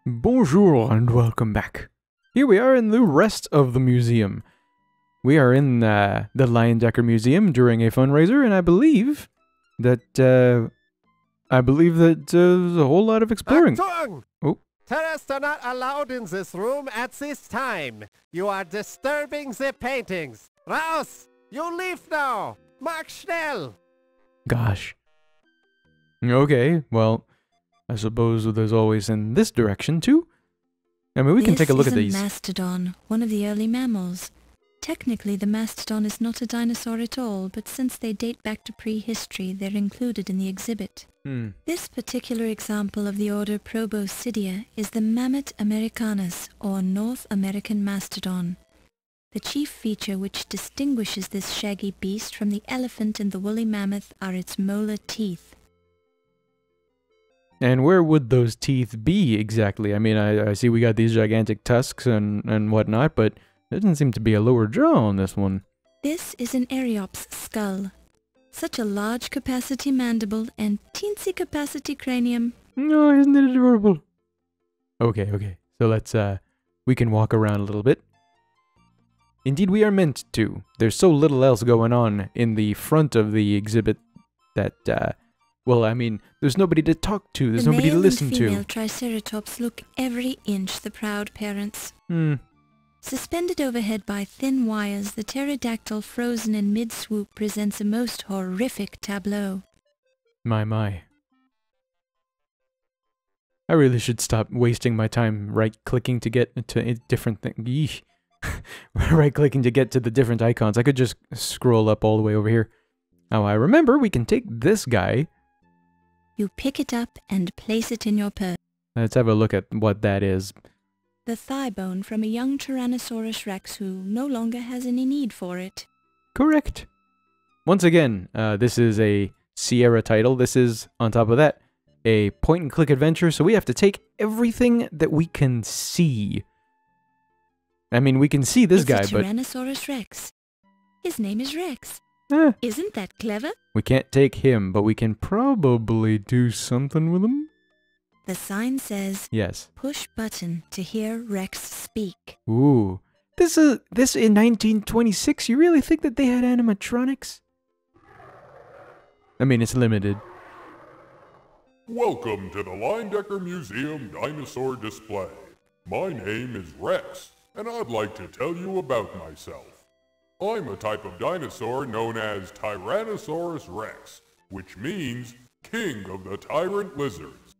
Bonjour and welcome back. Here we are in the rest of the museum. We are in the Leyendecker Museum during a fundraiser, and I believe that there's a whole lot of exploring. Achtung! Oh. Tourists are not allowed in this room at this time. You are disturbing the paintings. Raus! You leave now! Mach schnell! Gosh. Okay, well, I suppose there's always in this direction too. I mean, we can take a look at these. This is a mastodon, one of the early mammals. Technically, the mastodon is not a dinosaur at all, but since they date back to prehistory, they're included in the exhibit. This particular example of the order Proboscidea is the Mammoth americanus, or North American mastodon. The chief feature which distinguishes this shaggy beast from the elephant and the woolly mammoth are its molar teeth. And where would those teeth be exactly? I mean, I see we got these gigantic tusks and whatnot, but there doesn't seem to be a lower jaw on this one. This is an Eriops skull. Such a large capacity mandible and teensy capacity cranium. No, isn't it adorable? Okay. So let's, we can walk around a little bit. Indeed, we are meant to. There's so little else going on in the front of the exhibit that, well, I mean, there's nobody to talk to, there's nobody to listen to. The male and female triceratops look every inch the proud parents. Suspended overhead by thin wires, the pterodactyl frozen in mid-swoop presents a most horrific tableau. My. I really should stop wasting my time right-clicking to get to different things. Right-clicking to get to the different icons. I could just scroll up all the way over here. Now, I remember we can take this guy. You pick it up and place it in your purse. Let's have a look at what that is. The thigh bone from a young Tyrannosaurus rex who no longer has any need for it. Correct. Once again, this is a Sierra title. This is, on top of that, a point-and-click adventure, so we have to take everything that we can see. I mean, we can see this guy, but... Tyrannosaurus rex. His name is Rex. Isn't that clever? We can't take him, but we can probably do something with him. The sign says, yes. Push button to hear Rex speak. Ooh. This in 1926, you really think that they had animatronics? I mean, it's limited. Welcome to the Leyendecker Museum Dinosaur Display. My name is Rex, and I'd like to tell you about myself. I'm a type of dinosaur known as Tyrannosaurus rex, which means king of the tyrant lizards.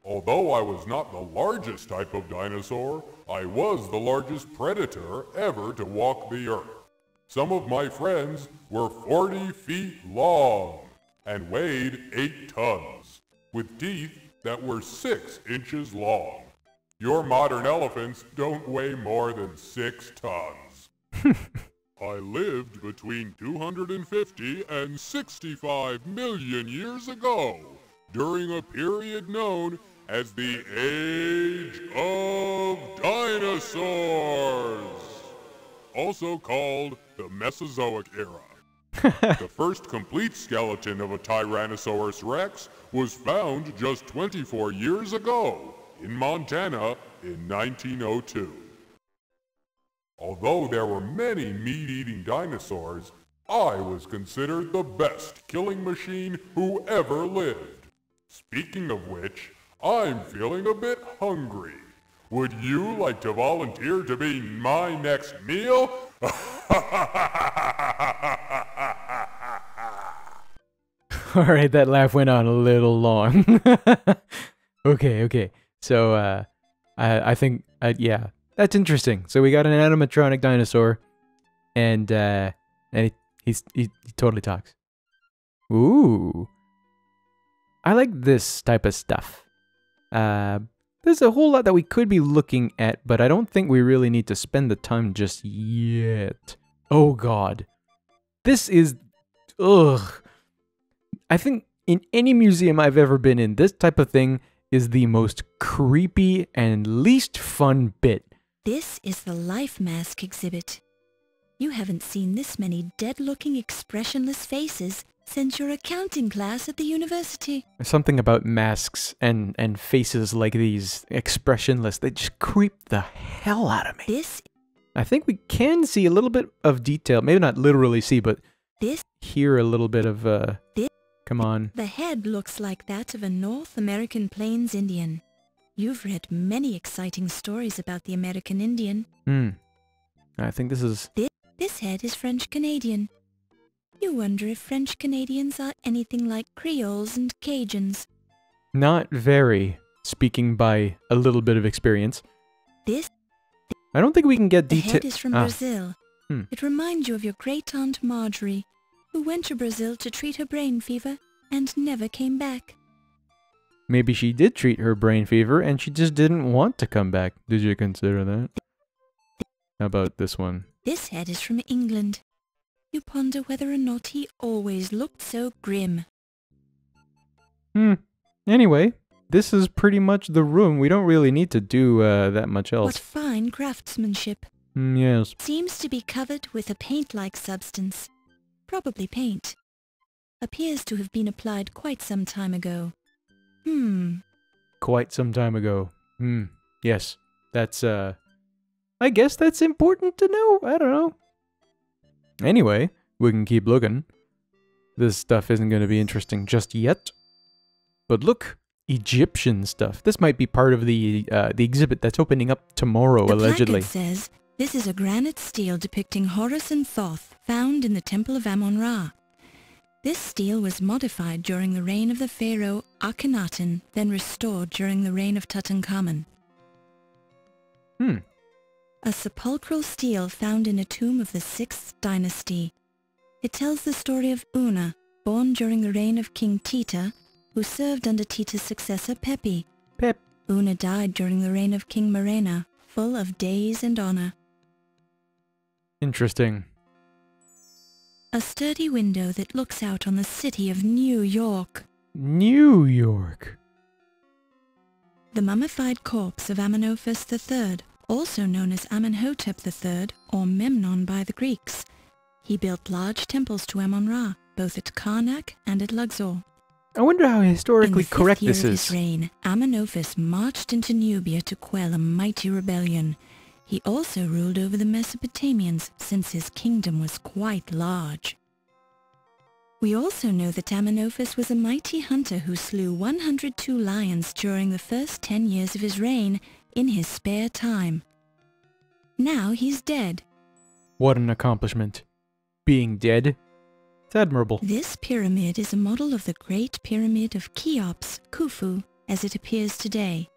Although I was not the largest type of dinosaur, I was the largest predator ever to walk the earth. Some of my friends were 40 feet long and weighed 8 tons, with teeth that were 6 inches long. Your modern elephants don't weigh more than 6 tons. I lived between 250 and 65 million years ago, during a period known as the Age of Dinosaurs, also called the Mesozoic era. The first complete skeleton of a Tyrannosaurus rex was found just 24 years ago in Montana in 1902. Although there were many meat-eating dinosaurs, I was considered the best killing machine who ever lived. Speaking of which, I'm feeling a bit hungry. Would you like to volunteer to be my next meal? Alright, that laugh went on a little long. Okay. So, I think, yeah, that's interesting. So we got an animatronic dinosaur, and he totally talks. Ooh. I like this type of stuff. There's a whole lot that we could be looking at, but I don't think we really need to spend the time just yet. Oh god. This is... ugh. I think in any museum I've ever been in, this type of thing is the most creepy and least fun bit. This is the Life Mask exhibit. You haven't seen this many dead-looking expressionless faces since your accounting class at the university. Something about masks and faces like these, expressionless, they just creep the hell out of me. This... I think we can see a little bit of detail. Maybe not literally see, but This... hear a little bit of, This... Come on. The head looks like that of a North American Plains Indian. You've read many exciting stories about the American Indian. I think this is... This head is French-Canadian. You wonder if French-Canadians are anything like Creoles and Cajuns. Not very, speaking by a little bit of experience. I don't think we can get The detail... head is from Brazil. Hmm. It reminds you of your great-aunt Marjorie, who went to Brazil to treat her brain fever and never came back. Maybe she did treat her brain fever and she just didn't want to come back. Did you consider that? How about this one? This head is from England. You ponder whether or not he always looked so grim. Anyway, this is pretty much the room. We don't really need to do that much else. What fine craftsmanship. Yes. Seems to be covered with a paint-like substance. Probably paint. Appears to have been applied quite some time ago. Quite some time ago. Yes. That's, I guess that's important to know. I don't know. Anyway, we can keep looking. This stuff isn't going to be interesting just yet. But look, Egyptian stuff. This might be part of the exhibit that's opening up tomorrow, allegedly. The placard says, this is a granite stele depicting Horus and Thoth, found in the temple of Amun-Ra. This stele was modified during the reign of the pharaoh Akhenaten, then restored during the reign of Tutankhamun. A sepulchral stele found in a tomb of the 6th dynasty. It tells the story of Una, born during the reign of King Tita, who served under Tita's successor Pepi. Una died during the reign of King Merena, full of days and honor. Interesting. A sturdy window that looks out on the city of New York. New York. The mummified corpse of Amenophis III, also known as Amenhotep III, or Memnon by the Greeks. He built large temples to Amun-Ra, both at Karnak and at Luxor. I wonder how historically correct In the 5th this year of is. his reign, Amenophis marched into Nubia to quell a mighty rebellion. He also ruled over the Mesopotamians, since his kingdom was quite large. We also know that Amenophis was a mighty hunter who slew 102 lions during the first 10 years of his reign in his spare time. Now he's dead. What an accomplishment. Being dead. It's admirable. This pyramid is a model of the Great Pyramid of Cheops, Khufu, as it appears today.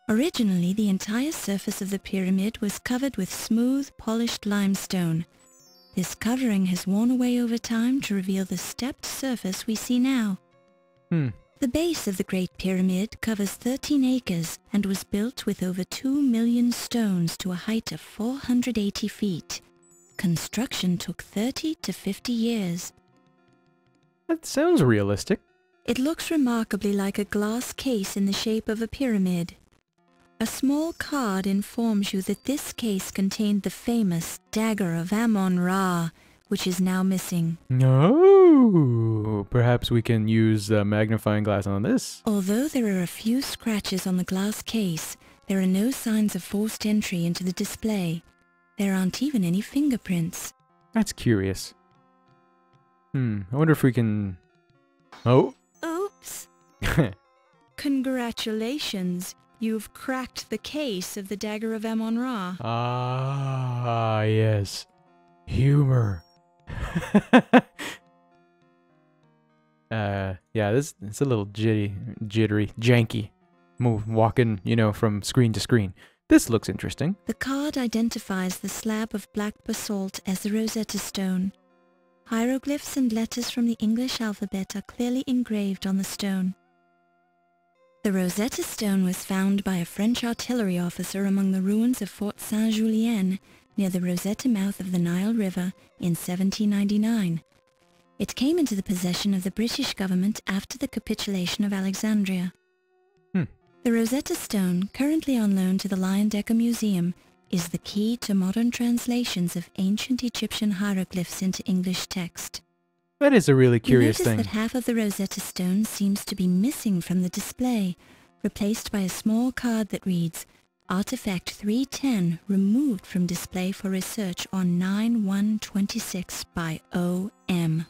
Originally, the entire surface of the pyramid was covered with smooth, polished limestone. This covering has worn away over time to reveal the stepped surface we see now. The base of the Great Pyramid covers 13 acres and was built with over 2 million stones to a height of 480 feet. Construction took 30 to 50 years. That sounds realistic. It looks remarkably like a glass case in the shape of a pyramid. A small card informs you that this case contained the famous dagger of Amun-Ra, which is now missing. No, perhaps we can use a magnifying glass on this. Although there are a few scratches on the glass case, there are no signs of forced entry into the display. There aren't even any fingerprints. That's curious. I wonder if we can... Oh. Oops. Congratulations. You've cracked the case of the dagger of Amun-Ra. Ah, yes. Humor. Yeah, it's a little jittery, janky. Walking, from screen to screen. This looks interesting. The card identifies the slab of black basalt as the Rosetta Stone. Hieroglyphs and letters from the English alphabet are clearly engraved on the stone. The Rosetta Stone was found by a French artillery officer among the ruins of Fort Saint-Julien, near the Rosetta mouth of the Nile River, in 1799. It came into the possession of the British government after the capitulation of Alexandria. The Rosetta Stone, currently on loan to the Leyendecker Museum, is the key to modern translations of ancient Egyptian hieroglyphs into English text. That is a really curious you thing. notice that half of the Rosetta Stone seems to be missing from the display, replaced by a small card that reads, Artifact 310 removed from display for research on 9/1/26 by O.M.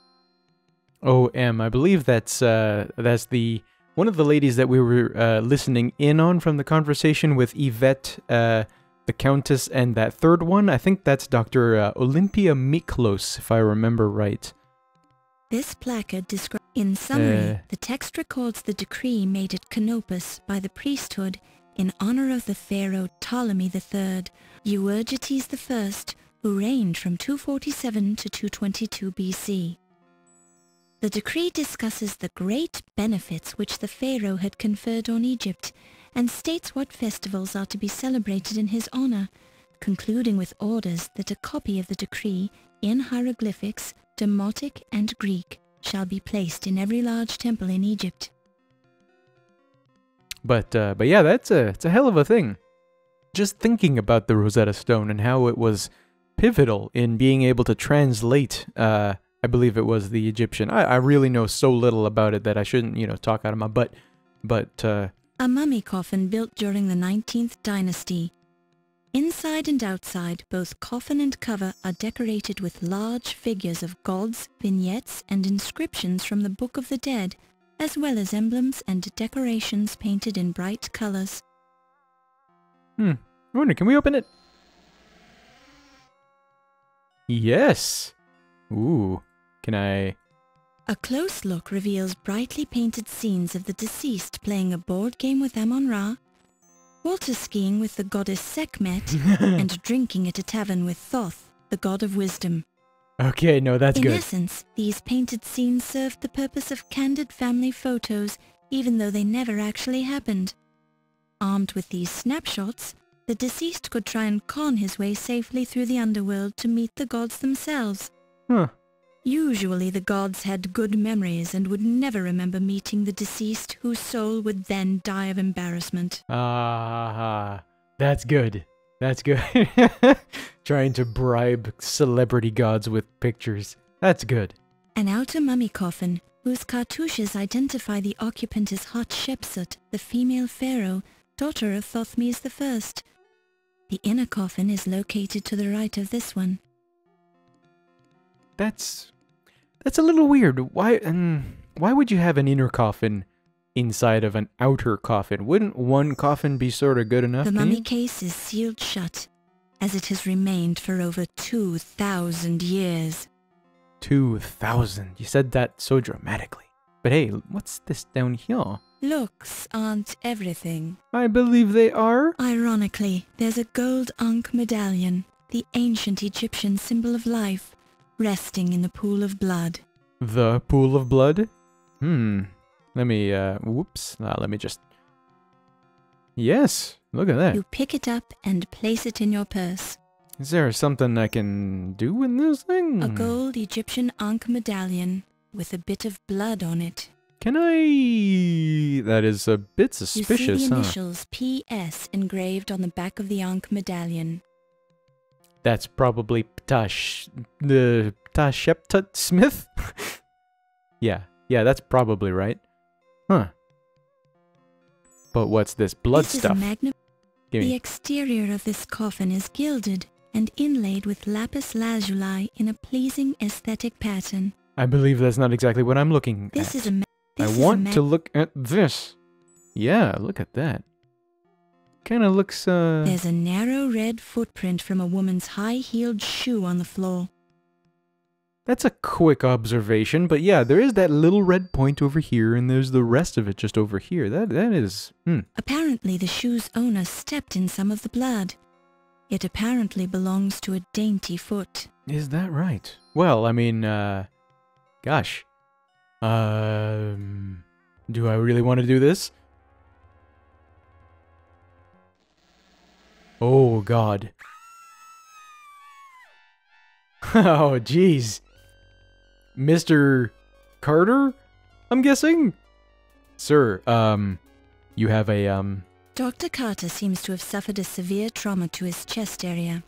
O.M. I believe that's the one of the ladies that we were listening in on from the conversation with Yvette, the Countess, and that third one. I think that's Dr. Olympia Miklos, if I remember right. This placard describes... In summary, the text records the decree made at Canopus by the priesthood in honor of the pharaoh Ptolemy III, Euergetes I, who reigned from 247 to 222 BC. The decree discusses the great benefits which the pharaoh had conferred on Egypt and states what festivals are to be celebrated in his honor, concluding with orders that a copy of the decree in hieroglyphics, Demotic and Greek shall be placed in every large temple in Egypt. But yeah, it's a hell of a thing. Just thinking about the Rosetta Stone and how it was pivotal in being able to translate, I believe it was the Egyptian. I really know so little about it that I shouldn't, talk out of my butt. But a mummy coffin built during the 19th dynasty. Inside and outside, both coffin and cover are decorated with large figures of gods, vignettes, and inscriptions from the Book of the Dead, as well as emblems and decorations painted in bright colors. I wonder, can we open it? Yes! Ooh, can I... A close look reveals brightly painted scenes of the deceased playing a board game with Amon-Ra, water skiing with the goddess Sekhmet, and drinking at a tavern with Thoth, the god of wisdom. Okay, no, that's good. In essence, these painted scenes served the purpose of candid family photos, even though they never actually happened. Armed with these snapshots, the deceased could try and con his way safely through the underworld to meet the gods themselves. Huh. Usually the gods had good memories and would never remember meeting the deceased, whose soul would then die of embarrassment. That's good. That's good. Trying to bribe celebrity gods with pictures. That's good. An outer mummy coffin, whose cartouches identify the occupant as Hatshepsut, the female pharaoh, daughter of Thothmes I. The inner coffin is located to the right of this one. That's a little weird. Why would you have an inner coffin inside of an outer coffin? Wouldn't one coffin be sort of good enough? The mummy case is sealed shut, as it has remained for over 2,000 years. 2,000? You said that so dramatically. But hey, what's this down here? Looks aren't everything. I believe they are. Ironically, there's a gold Ankh medallion, the ancient Egyptian symbol of life, resting in the pool of blood. The pool of blood? Let me, whoops. Let me just... Yes, look at that. You pick it up and place it in your purse. Is there something I can do with this thing? A gold Egyptian Ankh medallion with a bit of blood on it. Can I... That is a bit suspicious, You see the initials PS engraved on the back of the Ankh medallion. That's probably Ptasheptut Smith? Yeah, that's probably right. Huh. But what's this blood stuff? The exterior of this coffin is gilded and inlaid with lapis lazuli in a pleasing aesthetic pattern. I believe that's not exactly what I'm looking at. I want to look at this. Yeah, look at that. Kind of looks, There's a narrow red footprint from a woman's high-heeled shoe on the floor. That's a quick observation, but yeah, there is that little red point over here, and there's the rest of it just over here. That is, Apparently the shoe's owner stepped in some of the blood. It apparently belongs to a dainty foot. Is that right? Well, I mean, gosh. Do I really want to do this? Oh, God. Oh, jeez. Mr. Carter, I'm guessing? Sir, you have a, Dr. Carter seems to have suffered a severe trauma to his chest area.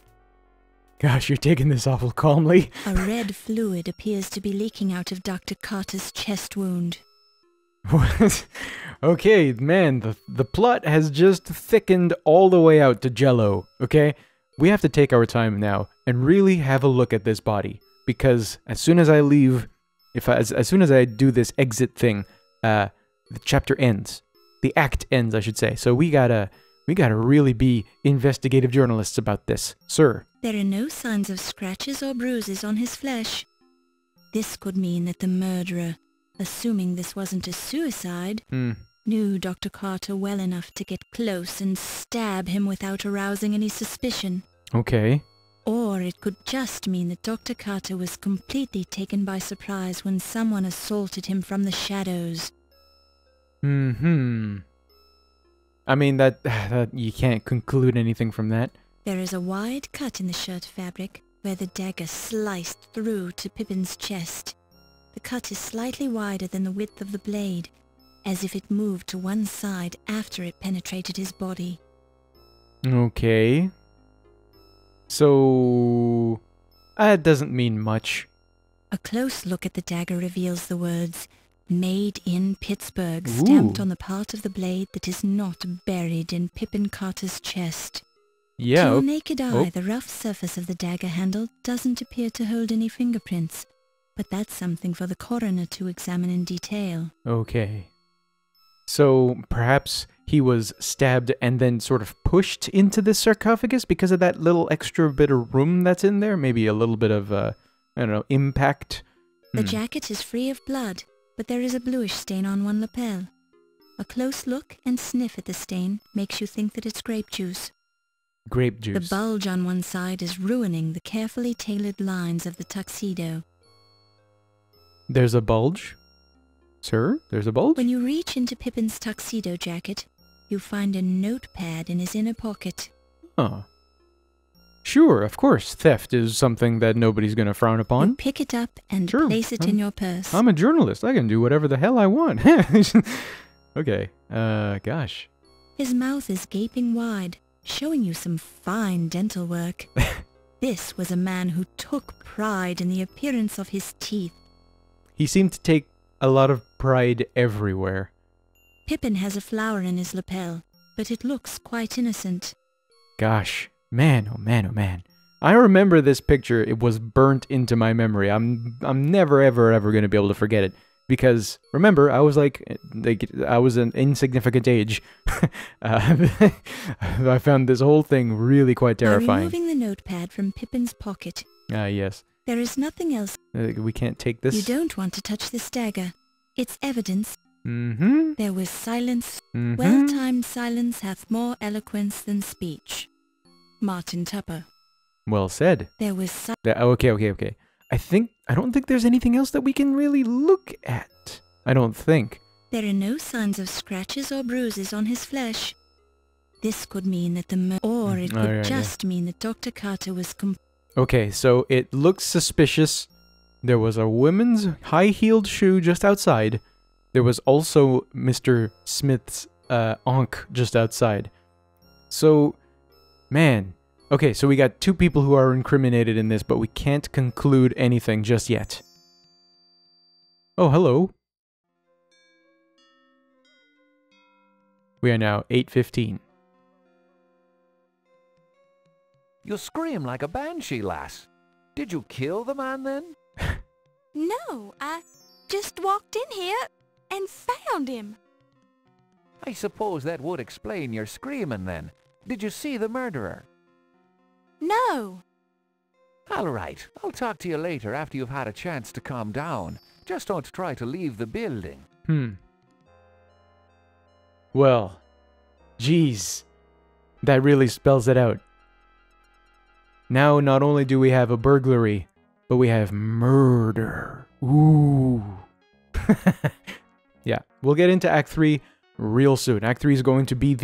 Gosh, you're taking this awful calmly. A red fluid appears to be leaking out of Dr. Carter's chest wound. What? Okay, man, the plot has just thickened all the way out to Jello, okay? We have to take our time now and really have a look at this body, because as soon as I leave, as soon as I do this exit thing, the chapter ends. The act ends, I should say. So we gotta really be investigative journalists about this, sir. There are no signs of scratches or bruises on his flesh. This could mean that the murderer, assuming this wasn't a suicide, knew Dr. Carter well enough to get close and stab him without arousing any suspicion. Okay. Or it could just mean that Dr. Carter was completely taken by surprise when someone assaulted him from the shadows. I mean, that you can't conclude anything from that. There is a wide cut in the shirt fabric where the dagger sliced through to Pippin's chest. The cut is slightly wider than the width of the blade, as if it moved to one side after it penetrated his body. Okay. So, that doesn't mean much. A close look at the dagger reveals the words, "Made in Pittsburgh," stamped on the part of the blade that is not buried in Pippin Carter's chest. Yeah. To the naked eye, the rough surface of the dagger handle doesn't appear to hold any fingerprints, but that's something for the coroner to examine in detail. Okay. So, perhaps he was stabbed and then sort of pushed into the sarcophagus because of that little extra bit of room that's in there? Maybe a little bit of, I don't know, impact? The jacket is free of blood, but there is a bluish stain on one lapel. A close look and sniff at the stain makes you think that it's grape juice. Grape juice. The bulge on one side is ruining the carefully tailored lines of the tuxedo. There's a bulge? Sir, there's a bulge? When you reach into Pippin's tuxedo jacket, you find a notepad in his inner pocket. Huh. Sure, of course, theft is something that nobody's going to frown upon. You pick it up and Sure, place it in your purse. I'm a journalist. I can do whatever the hell I want. Okay, gosh. His mouth is gaping wide, showing you some fine dental work. This was a man who took pride in the appearance of his teeth. He seemed to take a lot of pride everywhere. Pippin has a flower in his lapel, but it looks quite innocent. Gosh, man, oh man, oh man. I remember this picture. It was burnt into my memory. I'm never, ever going to be able to forget it. Because, remember, I was I was an insignificant age. I found this whole thing really quite terrifying. By removing the notepad from Pippin's pocket. Yes. There is nothing else. We can't take this. You don't want to touch this dagger. It's evidence. There was silence. Well-timed silence hath more eloquence than speech. Martin Tupper. Well said. There was Okay. I don't think there's anything else that we can really look at. I don't think. There are no signs of scratches or bruises on his flesh. This could mean that or it could just mean that Dr. Carter was Okay, so it looks suspicious. There was a woman's high-heeled shoe just outside. There was also Mr. Smith's ankh just outside. So, man. Okay, so we got two people who are incriminated in this, but we can't conclude anything just yet. Oh, hello. We are now 8:15. You scream like a banshee, lass. Did you kill the man then? No, I just walked in here and found him. I suppose that would explain your screaming then. Did you see the murderer? No. All right, I'll talk to you later after you've had a chance to calm down. Just don't try to leave the building. Well, geez. That really spells it out. Now, not only do we have a burglary, but we have murder. Ooh. Yeah, we'll get into Act 3 real soon. Act 3 is going to be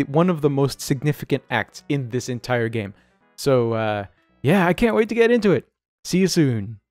one of the most significant acts in this entire game. So, yeah, I can't wait to get into it. See you soon.